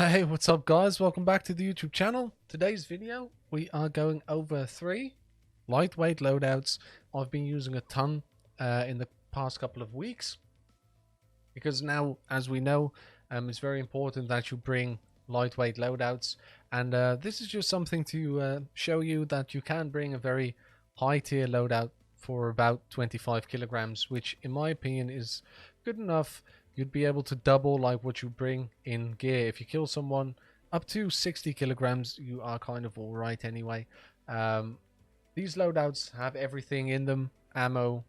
Hey, what's up guys? Welcome back to the YouTube channel. Today's video, we are going over 3 lightweight loadouts I've been using a ton in the past couple of weeks. Because now, as we know, it's very important that you bring lightweight loadouts. And this is just something to show you that you can bring a very high tier loadout for about 25 kilograms, which in my opinion is good enough. You'd be able to double like what you bring in gear. If you kill someone up to 60 kilograms, you are kind of alright anyway. These loadouts have everything in them: ammo,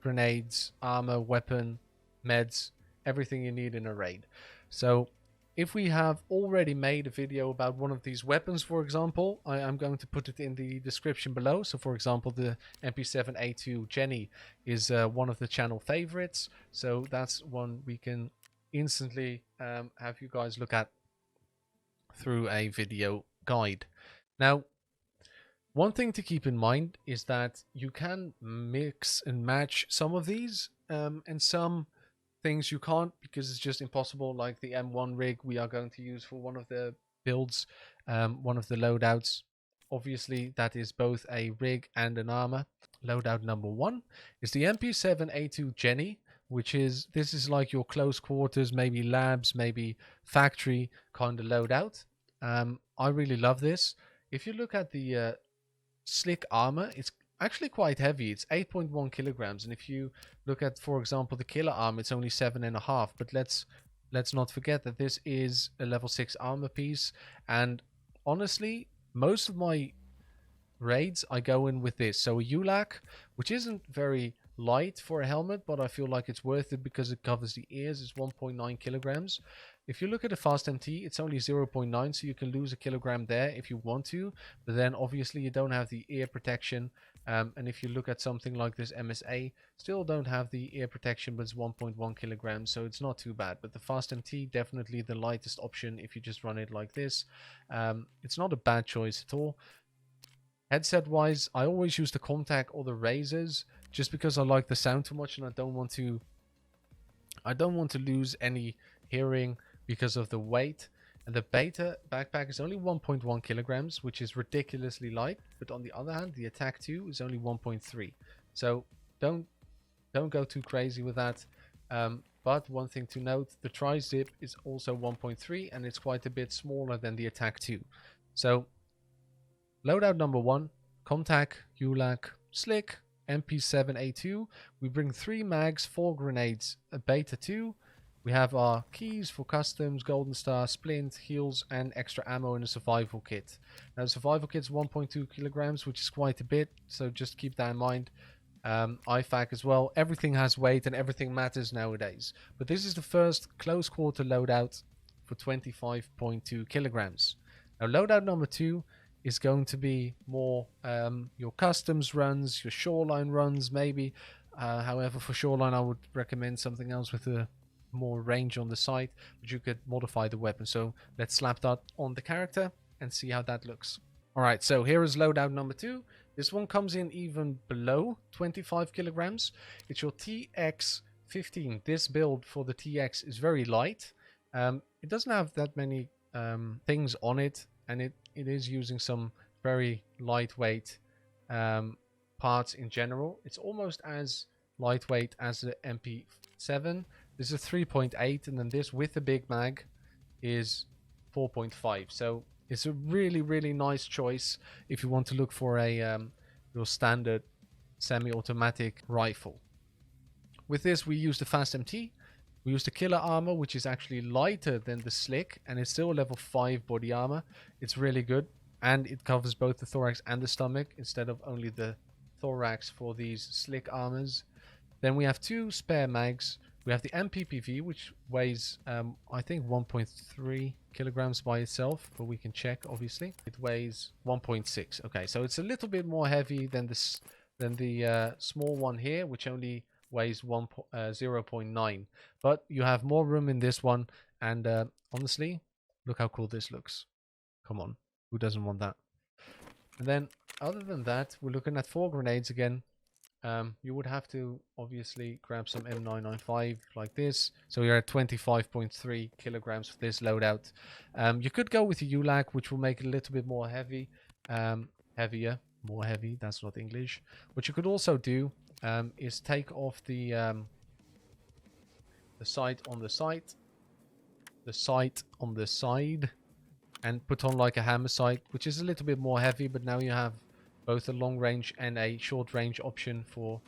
grenades, armor, weapon, meds, everything you need in a raid. So if we have already made a video about one of these weapons, for example, I am going to put it in the description below. So for example, the MP7A2 Jenny is one of the channel favorites. So that's one we can instantly have you guys look at through a video guide. Now, one thing to keep in mind is that you can mix and match some of these and some things you can't, because it's just impossible. Like the M1 rig we are going to use for one of the builds, one of the loadouts. Obviously that is both a rig and an armor. Loadout number 1 is the MP7A2 Jenny, which is, this is like your close quarters, maybe labs, maybe factory kind of loadout. I really love this. If you look at the slick armor, it's actually quite heavy. It's 8.1 kilograms, and if you look at, for example, the killer armor, it's only 7.5. But let's not forget that this is a level 6 armor piece, and honestly, most of my raids I go in with this. So a ULAC, which isn't very light for a helmet, but I feel like it's worth it because it covers the ears, is 1.9 kilograms. If you look at a fast MT, it's only 0.9, so you can lose a kilogram there if you want to, but then obviously you don't have the ear protection. And if you look at something like this MSA, still don't have the ear protection, but it's 1.1 kilograms, so it's not too bad. But the fast MT, definitely the lightest option if you just run it like this. It's not a bad choice at all. Headset wise, I always use the Contact or the Razors, just because I like the sound too much and I don't want to lose any hearing because of the weight. And the Beta backpack is only 1.1 kilograms, which is ridiculously light. But on the other hand, the Attack 2 is only 1.3. So don't go too crazy with that. But one thing to note, the Tri-Zip is also 1.3, and it's quite a bit smaller than the Attack 2. So loadout number 1, Contact, ULAC, Slick, MP7A2. We bring 3 mags, 4 grenades, a Beta 2. We have our keys for customs, golden star, splint, heals, and extra ammo in a survival kit. Now the survival kit's 1.2 kilograms, which is quite a bit, so just keep that in mind. IFAK as well. Everything has weight and everything matters nowadays. But this is the first close quarter loadout for 25.2 kilograms. Now loadout number 2 is going to be more your customs runs, your shoreline runs maybe. However, for shoreline I would recommend something else with a more range on the side, but you could modify the weapon. So let's slap that on the character and see how that looks. Alright, so here is loadout number 2. This one comes in even below 25 kilograms. It's your TX15. This build for the TX is very light. It doesn't have that many things on it, and it is using some very lightweight parts in general. It's almost as lightweight as the MP7. This is 3.8, and then this with the big mag is 4.5. So it's a really nice choice if you want to look for a your standard semi-automatic rifle. With this, we use the fast MT. We use the killer armor, which is actually lighter than the slick, and it's still a level 5 body armor. It's really good, and it covers both the thorax and the stomach instead of only the thorax for these slick armors. Then we have 2 spare mags. We have the MPPV, which weighs, I think 1.3 kilograms by itself, but we can check, obviously. It weighs 1.6. Okay, so it's a little bit more heavy than the small one here, which only weighs 0.9. But you have more room in this one, and honestly, look how cool this looks. Come on, who doesn't want that? And then, other than that, we're looking at 4 grenades again. you would have to obviously grab some M995 like this. So you're at 25.3 kilograms for this loadout. You could go with a ULAC, which will make it a little bit more heavy, heavier, more heavy. That's not English. What you could also do is take off the sight on the side, and put on like a hammer sight, which is a little bit more heavy, but now you have both a long range and a short range option for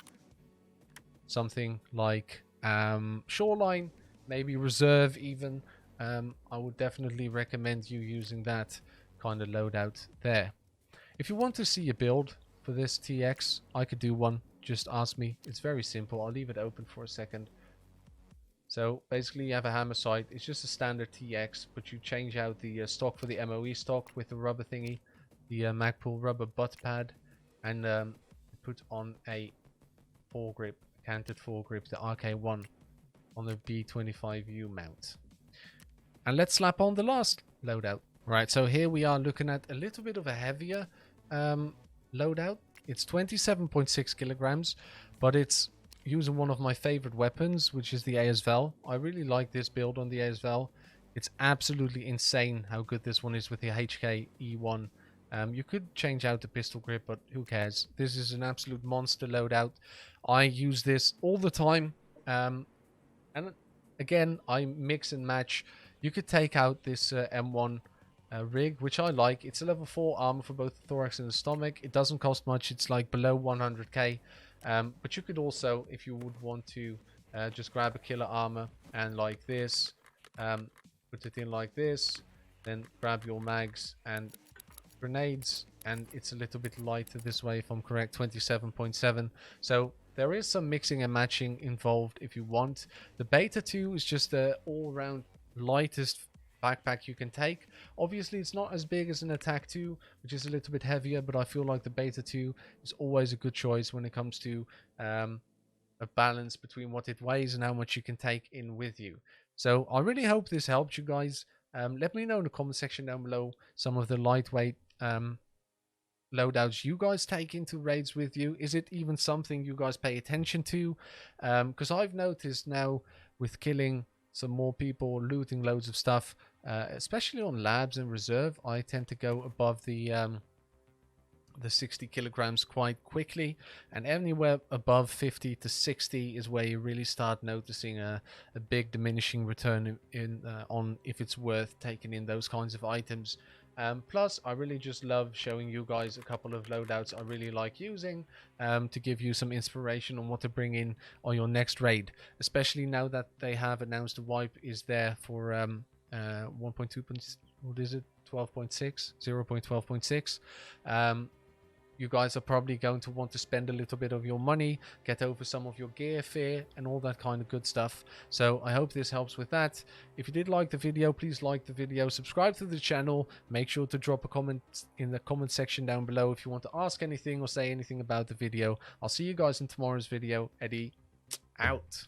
something like shoreline, maybe reserve even. I would definitely recommend you using that kind of loadout there. If you want to see a build for this TX, I could do one. Just ask me. It's very simple. I'll leave it open for a second. So basically you have a hammer sight. It's just a standard TX, but you change out the stock for the MOE stock with the rubber thingy, the Magpul rubber butt pad, and put on a foregrip, canted foregrip, the RK1 on the B25U mount. And let's slap on the last loadout. Right, so here we are looking at a little bit of a heavier loadout. It's 27.6 kilograms, but it's using one of my favorite weapons, which is the ASVAL. I really like this build on the ASVAL. It's absolutely insane how good this one is with the HK E1. You could change out the pistol grip, but who cares? This is an absolute monster loadout. I use this all the time. And again, I mix and match. You could take out this M1 rig, which I like. It's a level 4 armor for both the thorax and the stomach. It doesn't cost much. It's like below 100k. But you could also, if you would want to, just grab a killer armor and like this, put it in like this, then grab your mags and grenades, and it's a little bit lighter this way, if I'm correct, 27.7. So there is some mixing and matching involved if you want. The Beta 2 is just the all-round lightest backpack you can take. Obviously it's not as big as an Attack 2, which is a little bit heavier, but I feel like the Beta 2 is always a good choice when it comes to a balance between what it weighs and how much you can take in with you. So I really hope this helped you guys. Let me know in the comment section down below some of the lightweight loadouts you guys take into raids with you. Is it even something you guys pay attention to? Because I've noticed now with killing some more people, looting loads of stuff, especially on labs and reserve, I tend to go above the 60 kilograms quite quickly, and anywhere above 50 to 60 is where you really start noticing a big diminishing return on if it's worth taking in those kinds of items. Plus, I really just love showing you guys a couple of loadouts I really like using to give you some inspiration on what to bring in on your next raid, especially now that they have announced the wipe is there for 1.2. What is it? 12.6, 0.12.6. You guys are probably going to want to spend a little bit of your money, get over some of your gear fear and all that kind of good stuff. So I hope this helps with that. If you did like the video, please like the video, subscribe to the channel, make sure to drop a comment in the comment section down below if you want to ask anything or say anything about the video. I'll see you guys in tomorrow's video. Eddie, out.